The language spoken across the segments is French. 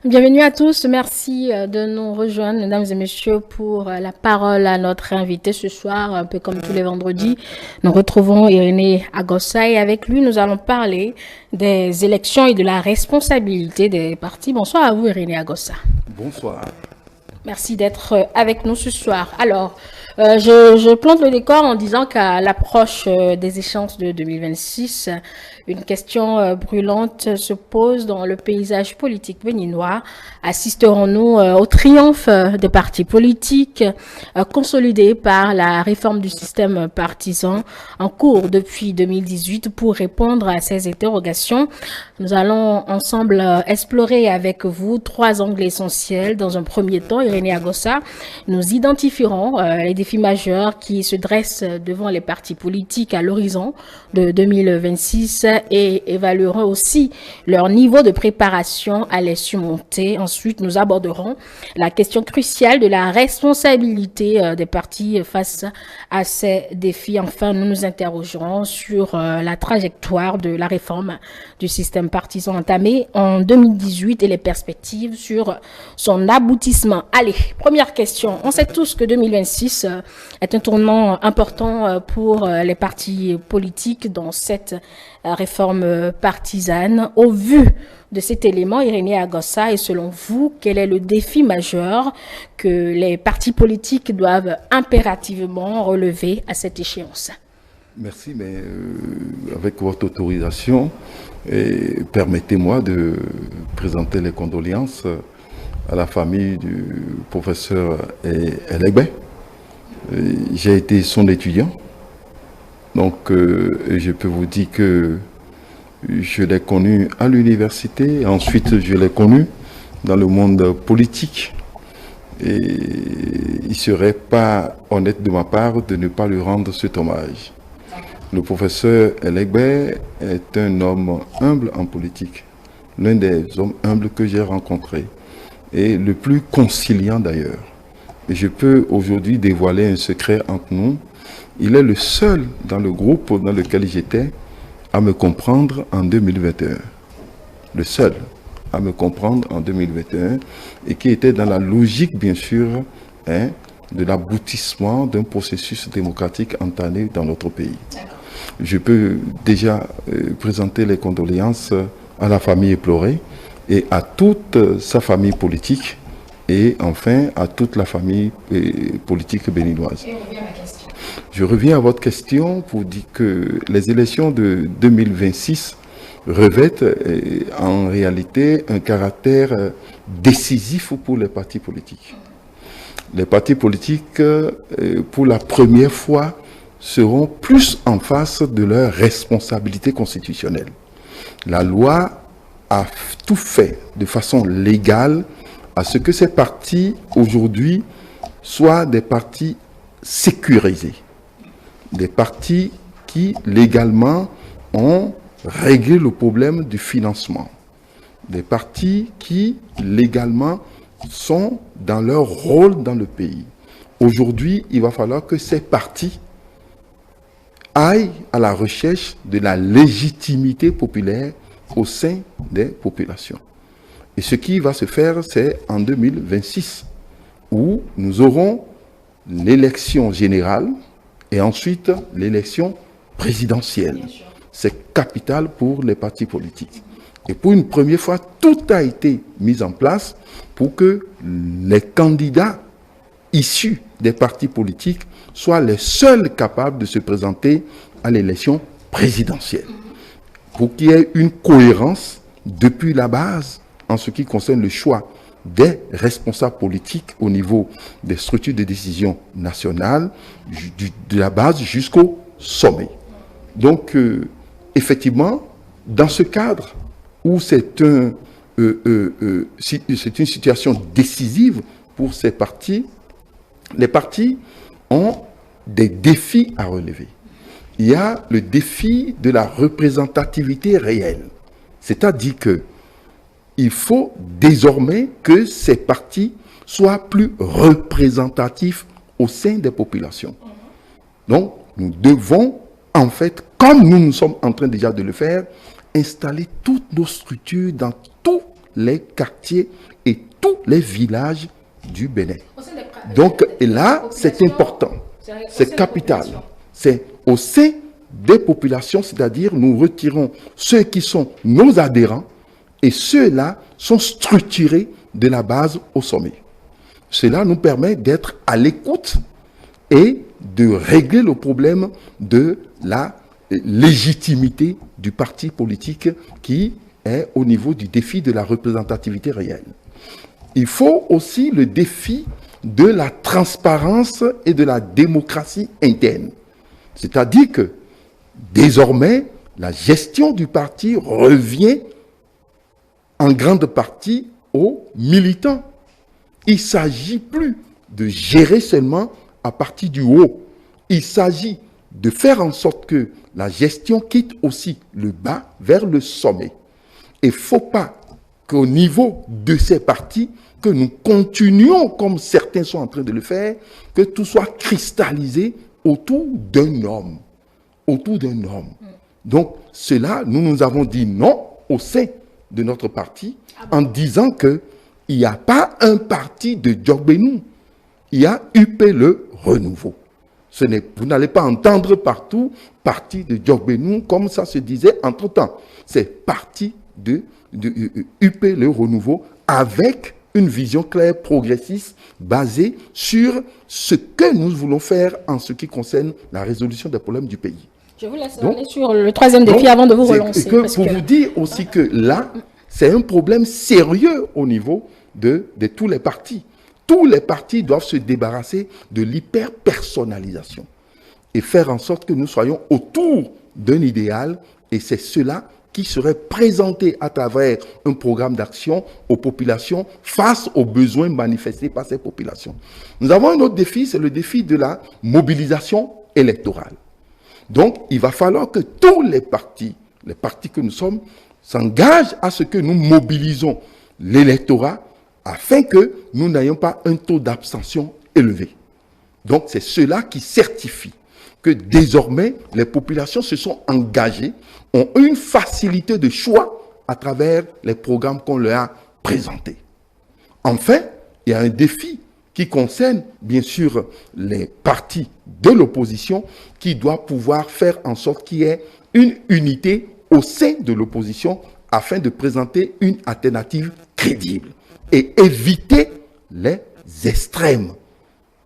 Bienvenue à tous. Merci de nous rejoindre, mesdames et messieurs, pour la parole à notre invité ce soir. Un peu comme tous les vendredis, nous retrouvons Irénée Agossa et avec lui, nous allons parler des élections et de la responsabilité des partis. Bonsoir à vous, Irénée Agossa. Bonsoir. Merci d'être avec nous ce soir. Alors, je plante le décor en disant qu'à l'approche des échéances de 2026, une question brûlante se pose dans le paysage politique béninois. Assisterons-nous au triomphe des partis politiques consolidés par la réforme du système partisan en cours depuis 2018? Pour répondre à ces interrogations, nous allons ensemble explorer avec vous trois angles essentiels. Dans un premier temps, Irénée Agossa, nous identifierons les défis majeurs qui se dressent devant les partis politiques à l'horizon de 2026 et évalueront aussi leur niveau de préparation à les surmonter. Ensuite, nous aborderons la question cruciale de la responsabilité des partis face à ces défis. Enfin, nous nous interrogerons sur la trajectoire de la réforme du système partisan entamée en 2018 et les perspectives sur son aboutissement. Allez, première question. On sait tous que 2026 est un tournant important pour les partis politiques dans cette réforme partisane. Au vu de cet élément, Irénée Agossa, et selon vous, quel est le défi majeur que les partis politiques doivent impérativement relever à cette échéance? Merci, mais avec votre autorisation, permettez-moi de présenter les condoléances à la famille du professeur Elegbe. J'ai été son étudiant, donc je peux vous dire que je l'ai connu à l'université, ensuite je l'ai connu dans le monde politique. Et il ne serait pas honnête de ma part de ne pas lui rendre cet hommage. Le professeur Elegbe est un homme humble en politique, l'un des hommes humbles que j'ai rencontrés, et le plus conciliant d'ailleurs. Et je peux aujourd'hui dévoiler un secret entre nous. Il est le seul dans le groupe dans lequel j'étais à me comprendre en 2021. Le seul à me comprendre en 2021 et qui était dans la logique, bien sûr, de l'aboutissement d'un processus démocratique entamé dans notre pays. Je peux déjà présenter les condoléances à la famille éplorée et à toute sa famille politique et enfin à toute la famille politique béninoise. Je reviens à votre question pour dire que les élections de 2026 revêtent en réalité un caractère décisif pour les partis politiques. Les partis politiques, pour la première fois, seront plus en face de leurs responsabilités constitutionnelles. La loi a tout fait de façon légale à ce que ces partis, aujourd'hui, soient des partis sécurisés. Des partis qui, légalement, ont réglé le problème du financement. Des partis qui, légalement, sont dans leur rôle dans le pays. Aujourd'hui, il va falloir que ces partis aillent à la recherche de la légitimité populaire au sein des populations. Et ce qui va se faire, c'est en 2026, où nous aurons l'élection générale et ensuite l'élection présidentielle. C'est capital pour les partis politiques. Et pour une première fois, tout a été mis en place pour que les candidats issus des partis politiques soient les seuls capables de se présenter à l'élection présidentielle. Pour qu'il y ait une cohérence depuis la base en ce qui concerne le choix des responsables politiques au niveau des structures de décision nationales, de la base jusqu'au sommet. Donc, effectivement, dans ce cadre où c'est une situation décisive pour ces partis, les partis ont des défis à relever. Il y a le défi de la représentativité réelle. C'est-à-dire que il faut désormais que ces partis soient plus représentatifs au sein des populations. Donc, nous devons, en fait, comme nous sommes en train déjà de le faire, installer toutes nos structures dans tous les quartiers et tous les villages du Bénin. Donc, et là, c'est important, c'est capital. C'est au sein des populations, c'est-à-dire nous retirons ceux qui sont nos adhérents et ceux-là sont structurés de la base au sommet. Cela nous permet d'être à l'écoute et de régler le problème de la légitimité du parti politique qui est au niveau du défi de la représentativité réelle. Il faut aussi le défi de la transparence et de la démocratie interne. C'est-à-dire que désormais, la gestion du parti revient en grande partie aux militants. Il ne s'agit plus de gérer seulement à partir du haut. Il s'agit de faire en sorte que la gestion quitte aussi le bas vers le sommet. Il ne faut pas qu'au niveau de ces partis, que nous continuions, comme certains sont en train de le faire, que tout soit cristallisé autour d'un homme. Autour d'un homme. Donc, cela, nous avons dit non au sein de notre parti en disant qu'il n'y a pas un parti de Djokbenou. Il y a UP le renouveau. Vous n'allez pas entendre partout parti de Djokbenou comme ça se disait entre-temps. C'est parti de UP le renouveau avec une vision claire, progressiste, basée sur ce que nous voulons faire en ce qui concerne la résolution des problèmes du pays. Je vous laisse aller sur le troisième défi avant de vous relancer. Pour vous dire aussi que là, c'est un problème sérieux au niveau de tous les partis. Tous les partis doivent se débarrasser de l'hyper-personnalisation et faire en sorte que nous soyons autour d'un idéal, et c'est cela qui serait présenté à travers un programme d'action aux populations face aux besoins manifestés par ces populations. Nous avons un autre défi, c'est le défi de la mobilisation électorale. Donc, il va falloir que tous les partis que nous sommes, s'engagent à ce que nous mobilisons l'électorat afin que nous n'ayons pas un taux d'abstention élevé. Donc, c'est cela qui certifie que désormais, les populations se sont engagées, ont une facilité de choix à travers les programmes qu'on leur a présentés. Enfin, il y a un défi qui concerne bien sûr les partis de l'opposition qui doivent pouvoir faire en sorte qu'il y ait une unité au sein de l'opposition afin de présenter une alternative crédible et éviter les extrêmes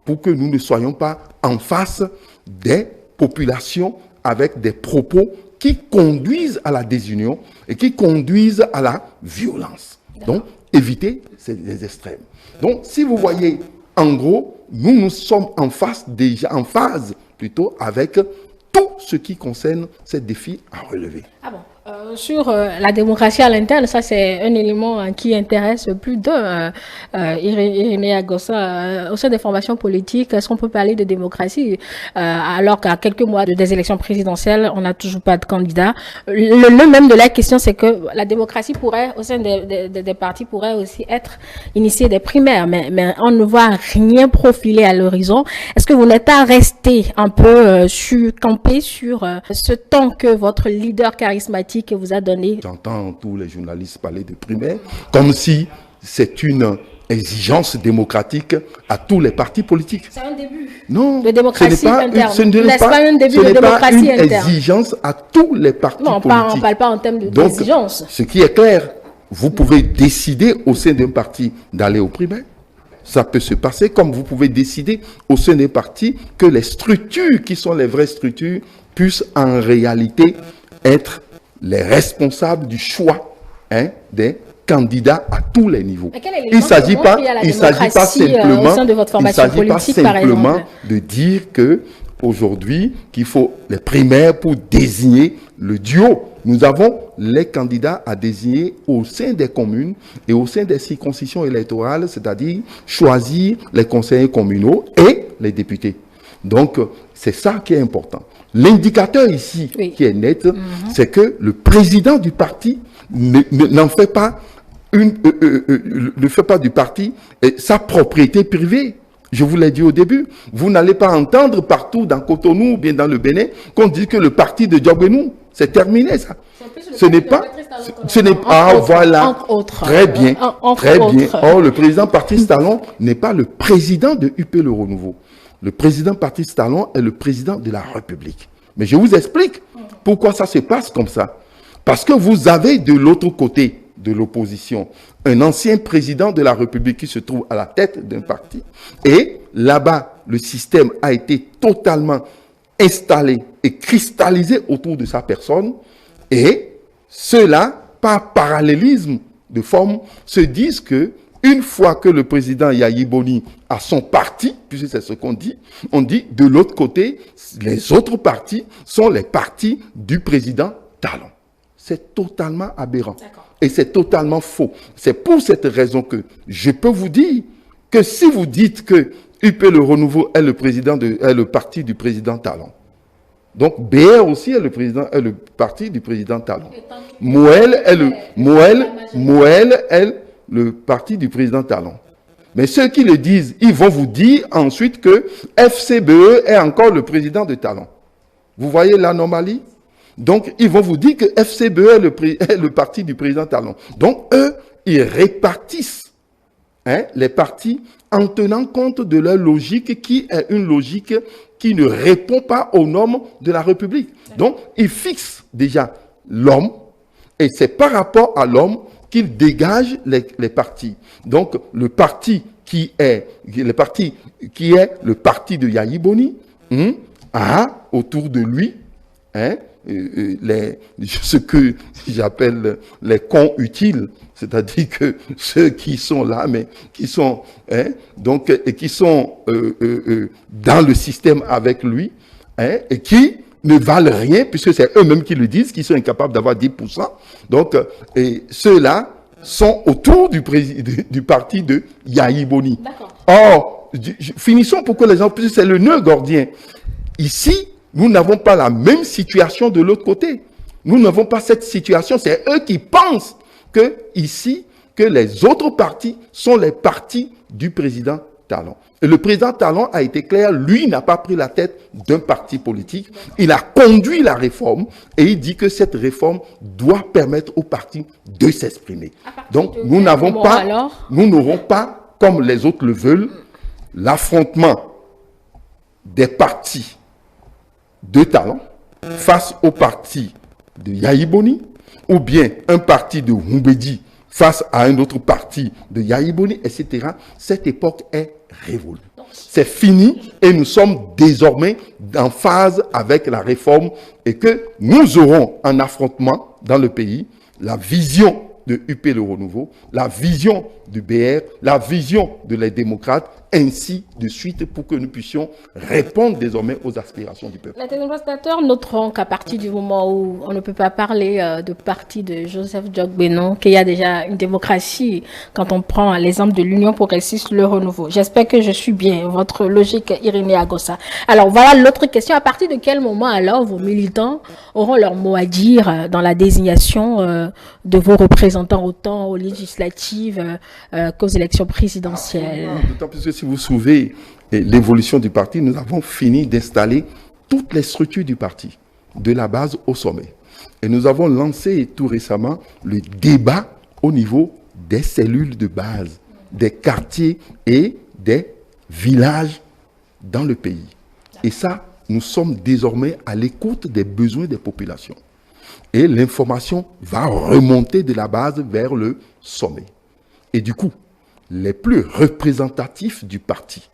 pour que nous ne soyons pas en face des populations avec des propos qui conduisent à la désunion et qui conduisent à la violence. Donc, éviter les extrêmes. Donc, si vous voyez, en gros, nous sommes en phase plutôt avec tout ce qui concerne ces défis à relever. Ah bon. Sur la démocratie à l'interne, ça c'est un élément qui intéresse plus d'un. Irénée Agossa, au sein des formations politiques, est-ce qu'on peut parler de démocratie alors qu'à quelques mois des élections présidentielles, on n'a toujours pas de candidat? Le même de la question, c'est que la démocratie pourrait, au sein des partis, pourrait aussi être initiée des primaires, mais on ne voit rien profiler à l'horizon. Est-ce que vous n'êtes pas resté un peu campé sur ce temps que votre leader charismatique vous a donné? J'entends tous les journalistes parler de primaires comme si c'est une exigence démocratique à tous les partis politiques. C'est un début non, de démocratie interne. Ce n'est pas un début de démocratie interne. Ce n'est pas une exigence à tous les partis politiques. On ne parle pas en termes d'exigence. Ce qui est clair, vous pouvez décider au sein d'un parti d'aller aux primaires. Ça peut se passer comme vous pouvez décider au sein d'un parti que les structures qui sont les vraies structures puissent en réalité être les responsables du choix des candidats à tous les niveaux. Il ne s'agit pas simplement de dire que aujourd'hui qu'il faut les primaires pour désigner le duo. Nous avons les candidats à désigner au sein des communes et au sein des circonscriptions électorales, c'est-à-dire choisir les conseillers communaux et les députés. Donc, c'est ça qui est important. L'indicateur ici qui est net, c'est que le président du parti n'en fait pas ne fait pas du parti sa propriété privée. Je vous l'ai dit au début, vous n'allez pas entendre partout dans Cotonou ou bien dans le Bénin qu'on dit que le parti de Djokbenou, C'est terminé, ça. Ce n'est pas... Entre autres. Très bien. Très bien. Or, le président Patrice Talon n'est pas le président de UP Le Renouveau. Le président Patrice Talon est le président de la République. Mais je vous explique pourquoi ça se passe comme ça. Parce que vous avez de l'autre côté de l'opposition un ancien président de la République qui se trouve à la tête d'un parti. Et là-bas, le système a été totalement installé et cristallisé autour de sa personne. Et ceux-là, par parallélisme de forme, se disent que une fois que le président Yayi Boni a son parti, puisque c'est ce qu'on dit, on dit de l'autre côté, les autres partis sont les partis du président Talon. C'est totalement aberrant. Et c'est totalement faux. C'est pour cette raison que je peux vous dire que si vous dites que UP Le Renouveau est le parti du président Talon, donc BR aussi est le parti du président Talon. Moël est le parti du président Talon. Mais ceux qui le disent, ils vont vous dire ensuite que FCBE est encore le président de Talon. Vous voyez l'anomalie? Donc, ils vont vous dire que FCBE est le parti du président Talon. Donc, eux, ils répartissent les partis en tenant compte de leur logique qui est une logique qui ne répond pas aux normes de la République. Donc, ils fixent déjà l'homme et c'est par rapport à l'homme qu'ils dégagent les partis. Donc, le parti qui est le parti de Yayi Boni a autour de lui ce que j'appelle les cons utiles, c'est-à-dire que ceux qui sont là, mais qui sont qui sont dans le système avec lui, et qui ne valent rien, puisque c'est eux-mêmes qui le disent, qui sont incapables d'avoir 10%. Donc, ceux-là sont autour du parti de Yayi Boni. Or, finissons pour que les gens, puisque c'est le nœud gordien. Ici, nous n'avons pas la même situation de l'autre côté. Nous n'avons pas cette situation. C'est eux qui pensent que ici, que les autres partis sont les partis du président Talon. Et le président Talon a été clair, lui n'a pas pris la tête d'un parti politique. Il a conduit la réforme et il dit que cette réforme doit permettre aux partis de s'exprimer. Donc, nous n'aurons pas, comme les autres le veulent, l'affrontement des partis de Talon face au parti de Yayi Boni, ou bien un parti de Humbedi face à un autre parti de Yayi Boni, etc. Cette époque est révolue. C'est fini et nous sommes désormais en phase avec la réforme et que nous aurons un affrontement dans le pays, la vision de UP Le Renouveau, la vision du BR, la vision de les démocrates, ainsi de suite, pour que nous puissions répondre désormais aux aspirations du peuple. Les téléspectateurs noteront qu'à partir du moment où on ne peut pas parler de parti de Joseph Diog-Benon, qu'il y a déjà une démocratie quand on prend l'exemple de l'Union progressiste Le Renouveau. J'espère que je suis bien votre logique, Irénée Agossa. Alors voilà l'autre question. À partir de quel moment alors vos militants auront leur mot à dire dans la désignation de vos représentants autant aux législatives qu'aux élections présidentielles? D'autant plus que si vous suivez l'évolution du parti, nous avons fini d'installer toutes les structures du parti, de la base au sommet. Et nous avons lancé tout récemment le débat au niveau des cellules de base, des quartiers et des villages dans le pays. Et ça, nous sommes désormais à l'écoute des besoins des populations. Et l'information va remonter de la base vers le sommet. Et du coup, les plus représentatifs du parti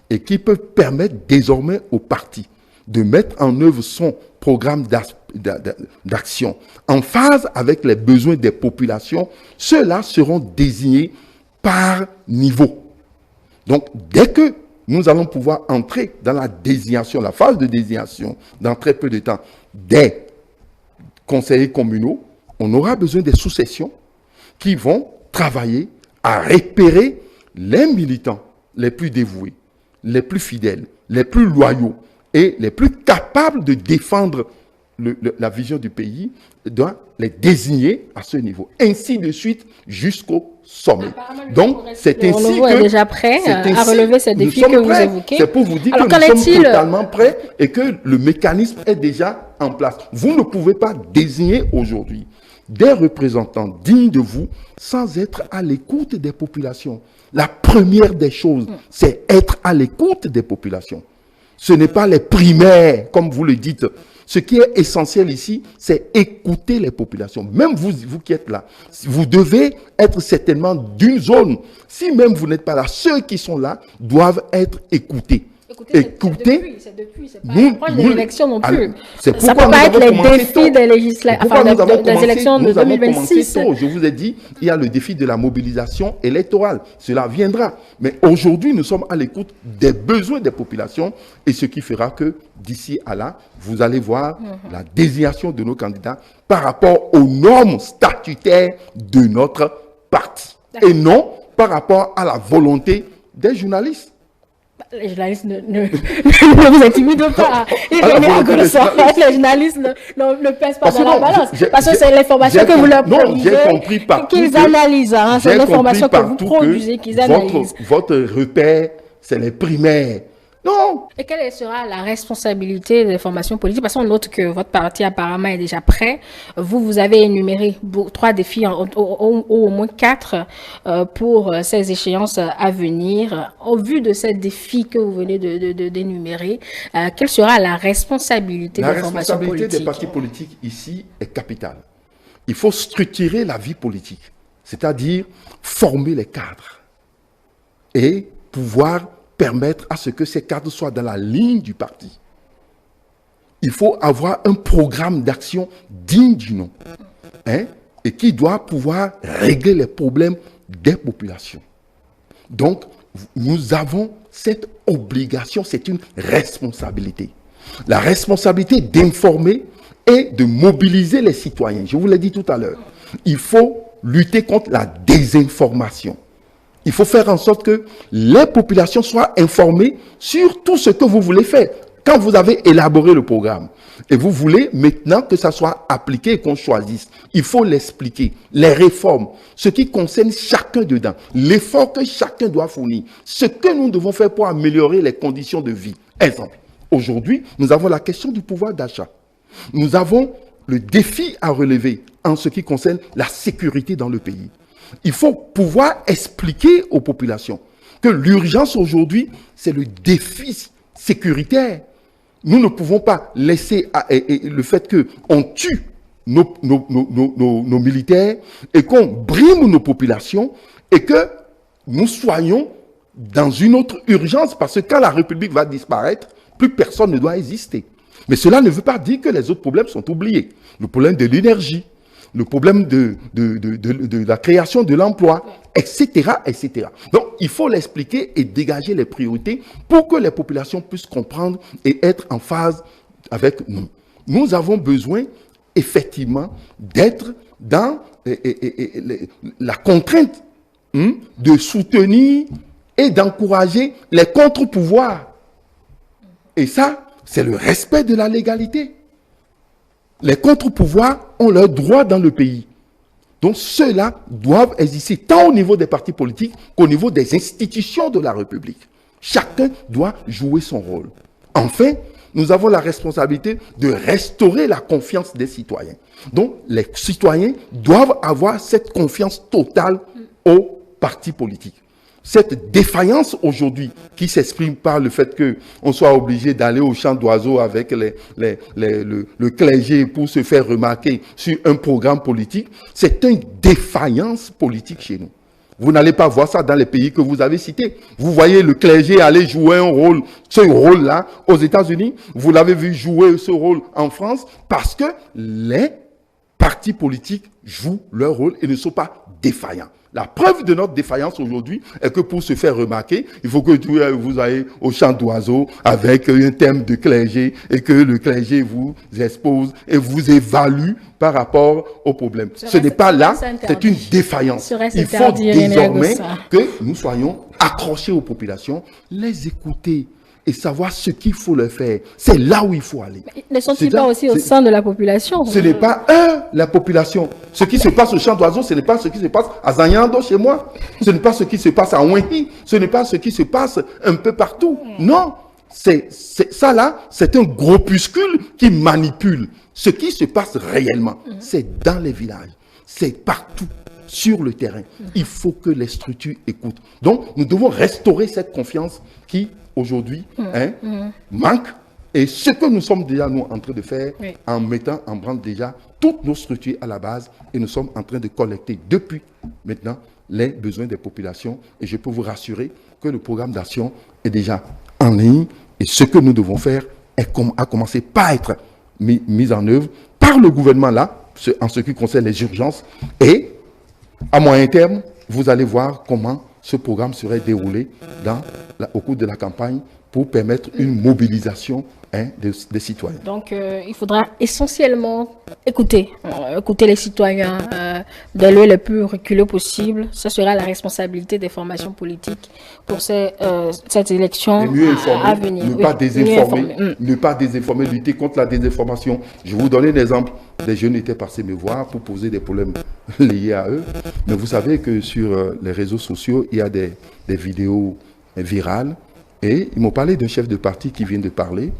et qui peuvent permettre désormais au parti de mettre en œuvre son programme d'action en phase avec les besoins des populations, ceux-là seront désignés par niveau. Donc, dès que nous allons pouvoir entrer dans la désignation, la phase de désignation, dans très peu de temps, des conseillers communaux, on aura besoin des sous-sections qui vont travailler à repérer les militants les plus dévoués, les plus fidèles, les plus loyaux et les plus capables de défendre la vision du pays, doit les désigner à ce niveau. Ainsi de suite jusqu'au sommet. Donc, c'est ainsi que... est déjà prêt à relever ces défis que vous évoquez. C'est pour vous dire que nous sommes totalement prêts et que le mécanisme est déjà en place. Vous ne pouvez pas désigner aujourd'hui des représentants dignes de vous sans être à l'écoute des populations. La première des choses, c'est être à l'écoute des populations. Ce n'est pas les primaires, comme vous le dites. Ce qui est essentiel ici, c'est écouter les populations. Même vous qui êtes là, vous devez être certainement d'une zone. Si même vous n'êtes pas là, ceux qui sont là doivent être écoutés. Écoutez, c'est pas proche des élections non plus. Ça ne peut pas être les défis des des élections de 2026. Je vous ai dit, il y a le défi de la mobilisation électorale. Cela viendra. Mais aujourd'hui, nous sommes à l'écoute des besoins des populations et ce qui fera que d'ici à là, vous allez voir la désignation de nos candidats par rapport aux normes statutaires de notre parti. Et non par rapport à la volonté des journalistes. Les journalistes ne vous intimident pas. Les journalistes ne pèsent pas dans la balance. Parce que c'est l'information que vous leur produisez, qu'ils analysent. C'est l'information que vous produisez, qu'ils analysent. Votre repère, c'est les primaires. Non. Et quelle sera la responsabilité des formations politiques? Parce qu'on note que votre parti apparemment est déjà prêt. Vous avez énuméré 3 défis, au moins 4 pour ces échéances à venir. Au vu de ces défis que vous venez d'énumérer, quelle sera la responsabilité des formations politiques? La responsabilité des partis politiques ici est capitale. Il faut structurer la vie politique, c'est-à-dire former les cadres et pouvoir permettre à ce que ces cadres soient dans la ligne du parti. Il faut avoir un programme d'action digne du nom, et qui doit pouvoir régler les problèmes des populations. Donc, nous avons cette obligation, c'est une responsabilité. La responsabilité d'informer et de mobiliser les citoyens. Je vous l'ai dit tout à l'heure. Il faut lutter contre la désinformation. Il faut faire en sorte que les populations soient informées sur tout ce que vous voulez faire. Quand vous avez élaboré le programme et vous voulez maintenant que ça soit appliqué et qu'on choisisse, il faut l'expliquer. Les réformes, ce qui concerne chacun dedans, l'effort que chacun doit fournir, ce que nous devons faire pour améliorer les conditions de vie. Exemple, aujourd'hui, nous avons la question du pouvoir d'achat. Nous avons le défi à relever en ce qui concerne la sécurité dans le pays. Il faut pouvoir expliquer aux populations que l'urgence aujourd'hui, c'est le défi sécuritaire. Nous ne pouvons pas laisser le fait qu'on tue nos militaires et qu'on brime nos populations et que nous soyons dans une autre urgence parce que quand la République va disparaître, plus personne ne doit exister. Mais cela ne veut pas dire que les autres problèmes sont oubliés. Le problème de l'énergie, le problème de la création de l'emploi, etc., etc. Donc, il faut l'expliquer et dégager les priorités pour que les populations puissent comprendre et être en phase avec nous. Nous avons besoin, effectivement, d'être dans la contrainte de soutenir et d'encourager les contre-pouvoirs. Et ça, c'est le respect de la légalité. Les contre-pouvoirs ont leurs droits dans le pays. Donc ceux-là doivent exister tant au niveau des partis politiques qu'au niveau des institutions de la République. Chacun doit jouer son rôle. Enfin, nous avons la responsabilité de restaurer la confiance des citoyens. Donc les citoyens doivent avoir cette confiance totale aux partis politiques. Cette défaillance aujourd'hui qui s'exprime par le fait qu'on soit obligé d'aller au champ d'oiseaux avec le clergé pour se faire remarquer sur un programme politique, c'est une défaillance politique chez nous. Vous n'allez pas voir ça dans les pays que vous avez cités. Vous voyez le clergé aller jouer un rôle, ce rôle-là aux États-Unis. Vous l'avez vu jouer ce rôle en France parce que les partis politiques jouent leur rôle et ne sont pas défaillants. La preuve de notre défaillance aujourd'hui est que pour se faire remarquer, il faut que vous ayez au champ d'oiseaux avec un thème de clergé et que le clergé vous expose et vous évalue par rapport au problème. Ce n'est pas là, c'est une défaillance. Il faut désormais que nous soyons accrochés aux populations, les écouter et savoir ce qu'il faut leur faire. C'est là où il faut aller. Ne sont-ils pas aussi au sein de la population? Ce n'est pas la population. Ce qui se passe au champ d'oiseaux, ce n'est pas ce qui se passe à Zanyando chez moi. Ce n'est pas ce qui se passe à Ouenhi. Ce n'est pas ce qui se passe un peu partout. Non. Ça là, c'est un groupuscule qui manipule. Ce qui se passe réellement, c'est dans les villages, c'est partout sur le terrain. Il faut que les structures écoutent. Donc, nous devons restaurer cette confiance qui, aujourd'hui, manque. Et ce que nous sommes déjà, nous, en train de faire, en mettant en branle déjà toutes nos structures à la base, et nous sommes en train de collecter depuis maintenant les besoins des populations. Et je peux vous rassurer que le programme d'action est déjà en ligne. Et ce que nous devons faire a commencé par être mis en œuvre par le gouvernement là, en ce qui concerne les urgences. Et à moyen terme, vous allez voir comment ce programme serait déroulé au cours de la campagne pour permettre une mobilisation des citoyens. Donc, il faudra essentiellement écouter les citoyens de lieu le plus reculé possible. Ce sera la responsabilité des formations politiques pour cette élection à venir. Ne pas désinformer, lutter contre la désinformation. Je vais vous donner un exemple. Des jeunes étaient passés me voir pour poser des problèmes liés à eux. Mais vous savez que sur les réseaux sociaux, il y a des vidéos virales. Et ils m'ont parlé d'un chef de parti qui vient de parler,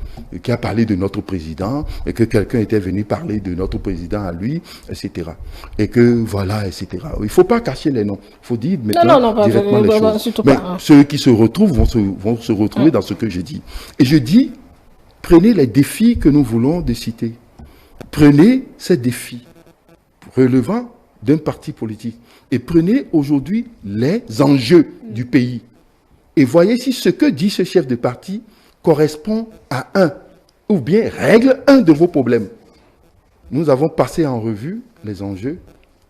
qui a parlé de notre président, et que quelqu'un était venu parler de notre président à lui, etc. Et que voilà, etc. Il ne faut pas cacher les noms. Il faut dire maintenant directement les choses. Mais ceux qui se retrouvent vont se retrouver dans ce que je dis. Et je dis, prenez les défis que nous voulons de citer. Prenez ces défis relevant d'un parti politique. Et prenez aujourd'hui les enjeux du pays. Et voyez si ce que dit ce chef de parti correspond à ou bien règle un de vos problèmes. Nous avons passé en revue les enjeux.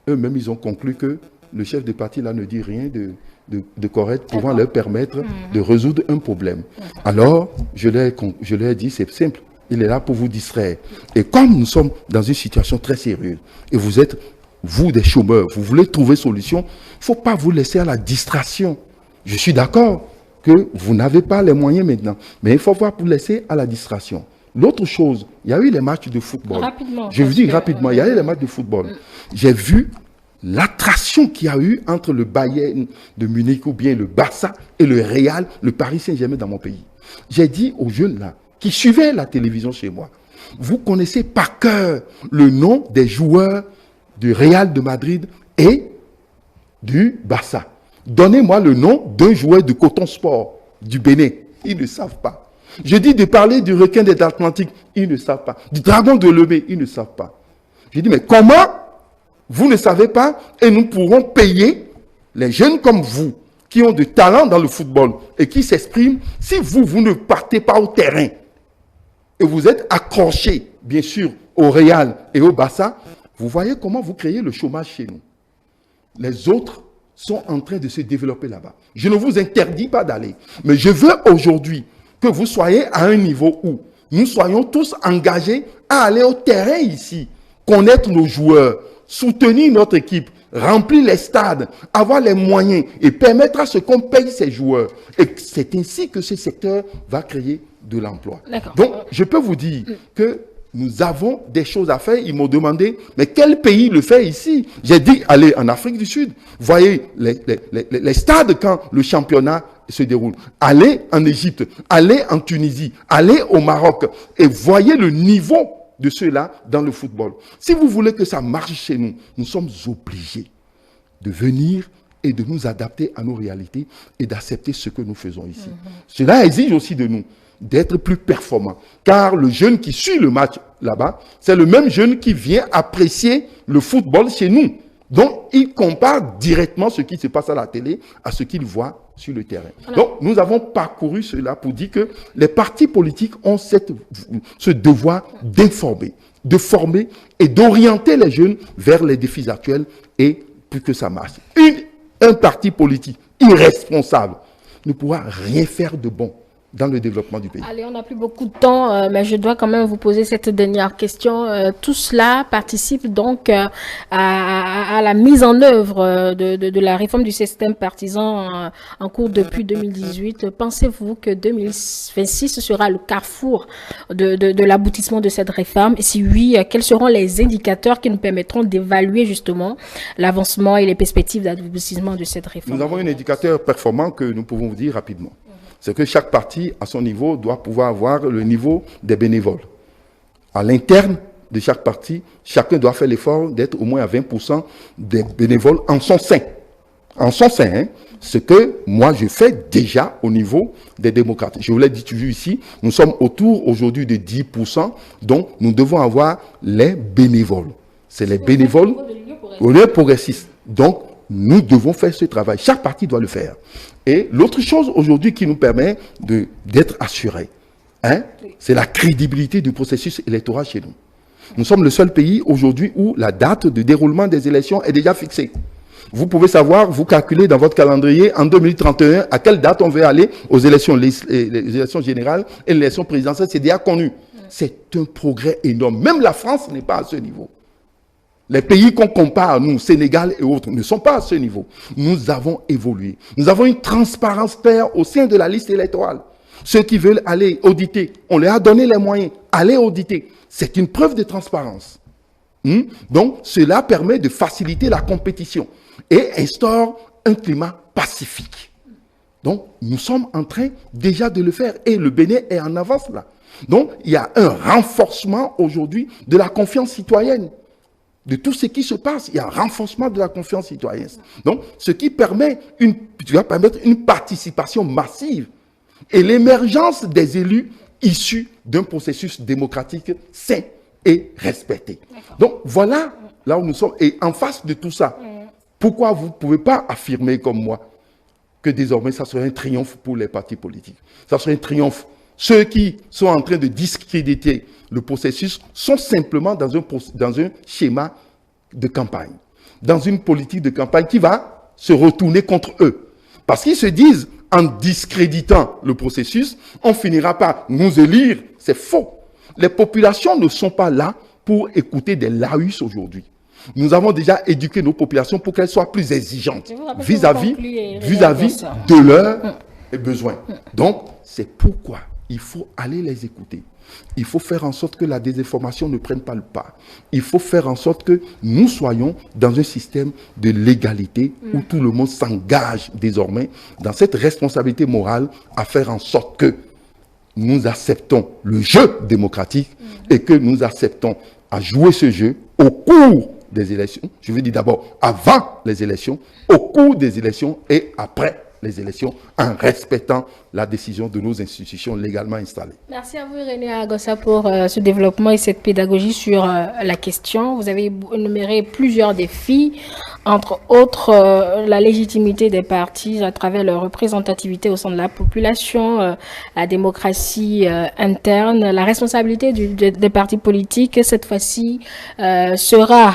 Eux-mêmes, ils ont conclu que le chef de parti là ne dit rien de correct pouvant leur permettre de résoudre un problème. Alors, je leur ai dit, c'est simple. Il est là pour vous distraire. Et comme nous sommes dans une situation très sérieuse, et vous êtes, vous, des chômeurs, vous voulez trouver solution, il ne faut pas vous laisser à la distraction. Je suis d'accord que vous n'avez pas les moyens maintenant. Mais il faut pas vous laisser à la distraction. L'autre chose, il y a eu les matchs de football. Rapidement. Je vous dis rapidement, il y a eu les matchs de football. J'ai vu l'attraction qu'il y a eu entre le Bayern de Munich ou bien le Barça et le Real, le Paris Saint-Germain dans mon pays. J'ai dit aux jeunes là, qui suivaient la télévision chez moi, vous connaissez par cœur le nom des joueurs du Real de Madrid et du Barça. Donnez-moi le nom d'un joueur de Coton Sport du Bénin. Ils ne savent pas. Je dis de parler du requin des Atlantiques. Ils ne savent pas. Du dragon de Lemay. Ils ne savent pas. Je dis, mais comment vous ne savez pas et nous pourrons payer les jeunes comme vous qui ont du talent dans le football et qui s'expriment si vous ne partez pas au terrain et vous êtes accrochés, bien sûr, au Real et au Barça. Vous voyez comment vous créez le chômage chez nous. Les autres sont en train de se développer là-bas. Je ne vous interdis pas d'aller. Mais je veux aujourd'hui que vous soyez à un niveau où nous soyons tous engagés à aller au terrain ici, connaître nos joueurs, soutenir notre équipe, remplir les stades, avoir les moyens et permettre à ce qu'on paye ces joueurs. Et c'est ainsi que ce secteur va créer de l'emploi. Donc, je peux vous dire que nous avons des choses à faire. Ils m'ont demandé, mais quel pays le fait ici? J'ai dit, allez en Afrique du Sud. Voyez les stades quand le championnat se déroule. Allez en Égypte, allez en Tunisie, allez au Maroc et voyez le niveau de ceux-là dans le football. Si vous voulez que ça marche chez nous, nous sommes obligés de venir et de nous adapter à nos réalités et d'accepter ce que nous faisons ici. Cela exige aussi de nous d'être plus performants. Car le jeune qui suit le match là-bas, c'est le même jeune qui vient apprécier le football chez nous. Donc, il compare directement ce qui se passe à la télé à ce qu'il voit sur le terrain. Donc, nous avons parcouru cela pour dire que les partis politiques ont ce devoir d'informer, de former et d'orienter les jeunes vers les défis actuels et pour que ça marche. Un parti politique irresponsable ne pourra rien faire de bon dans le développement du pays. Allez, on n'a plus beaucoup de temps, mais je dois quand même vous poser cette dernière question. Tout cela participe donc à la mise en œuvre de la réforme du système partisan en cours depuis 2018. Pensez-vous que 2026 sera le carrefour de l'aboutissement de cette réforme? Et si oui, quels seront les indicateurs qui nous permettront d'évaluer justement l'avancement et les perspectives d'aboutissement de cette réforme? Nous avons un indicateur performant que nous pouvons vous dire rapidement. c'est que chaque parti, à son niveau, doit pouvoir avoir le niveau des bénévoles. À l'interne de chaque parti, chacun doit faire l'effort d'être au moins à 20% des bénévoles en son sein. En son sein, hein, ce que moi je fais déjà au niveau des démocrates. Je vous l'ai dit toujours ici, nous sommes autour aujourd'hui de 10%, donc nous devons avoir les bénévoles. C'est les bénévoles au lieu progressiste. Donc, nous devons faire ce travail. Chaque parti doit le faire. Et l'autre chose aujourd'hui qui nous permet d'être assurés, hein, c'est la crédibilité du processus électoral chez nous. Nous sommes le seul pays aujourd'hui où la date de déroulement des élections est déjà fixée. Vous pouvez savoir, vous calculez dans votre calendrier en 2031 à quelle date on va aller aux élections, les élections générales et l'élection présidentielle, c'est déjà connu. C'est un progrès énorme. Même la France n'est pas à ce niveau. Les pays qu'on compare, nous, Sénégal et autres, ne sont pas à ce niveau. Nous avons évolué. Nous avons une transparence claire au sein de la liste électorale. Ceux qui veulent aller auditer, on leur a donné les moyens. Aller auditer, c'est une preuve de transparence. Donc, cela permet de faciliter la compétition et instaure un climat pacifique. Donc, nous sommes en train déjà de le faire et le Bénin est en avance là. Donc, il y a un renforcement aujourd'hui de la confiance citoyenne. De tout ce qui se passe, il y a un renforcement de la confiance citoyenne. Donc, ce qui permet va permettre une participation massive et l'émergence des élus issus d'un processus démocratique sain et respecté. Donc, voilà là où nous sommes. Et en face de tout ça, pourquoi vous ne pouvez pas affirmer comme moi que désormais, ça serait un triomphe pour les partis politiques? Ça serait un triomphe. Ceux qui sont en train de discréditer le processus sont simplement dans un schéma de campagne, dans une politique de campagne qui va se retourner contre eux. Parce qu'ils se disent, en discréditant le processus, on finira par nous élire. C'est faux. Les populations ne sont pas là pour écouter des laïus aujourd'hui. Nous avons déjà éduqué nos populations pour qu'elles soient plus exigeantes vis-à-vis de leurs besoins. Donc, c'est pourquoi il faut aller les écouter. Il faut faire en sorte que la désinformation ne prenne pas le pas. Il faut faire en sorte que nous soyons dans un système de légalité où tout le monde s'engage désormais dans cette responsabilité morale à faire en sorte que nous acceptons le jeu démocratique et que nous acceptons à jouer ce jeu au cours des élections. Je veux dire d'abord avant les élections, au cours des élections et après les élections en respectant la décision de nos institutions légalement installées. Merci à vous René Agossa pour ce développement et cette pédagogie sur la question. Vous avez énuméré plusieurs défis, entre autres la légitimité des partis à travers leur représentativité au sein de la population, la démocratie interne, la responsabilité des partis politiques cette fois-ci sera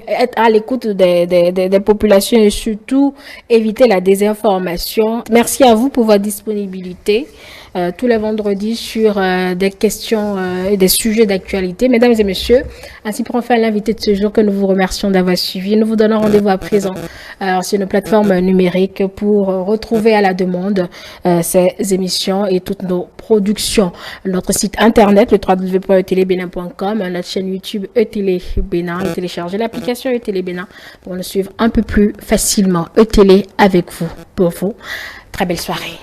être à l'écoute des populations et surtout éviter la désinformation. Merci à vous pour votre disponibilité tous les vendredis sur des questions et des sujets d'actualité. Mesdames et messieurs, ainsi prend fin l'invité de ce jour que nous vous remercions d'avoir suivi. Nous vous donnons rendez-vous à présent sur nos plateformes numériques pour retrouver à la demande ces émissions et toutes nos productions. Notre site internet, le www.etelebénin.com, notre chaîne YouTube ETélé Bénin, et téléchargez l'application ETélé Bénin pour nous suivre un peu plus facilement. ETélé avec vous, pour vous. Très belle soirée.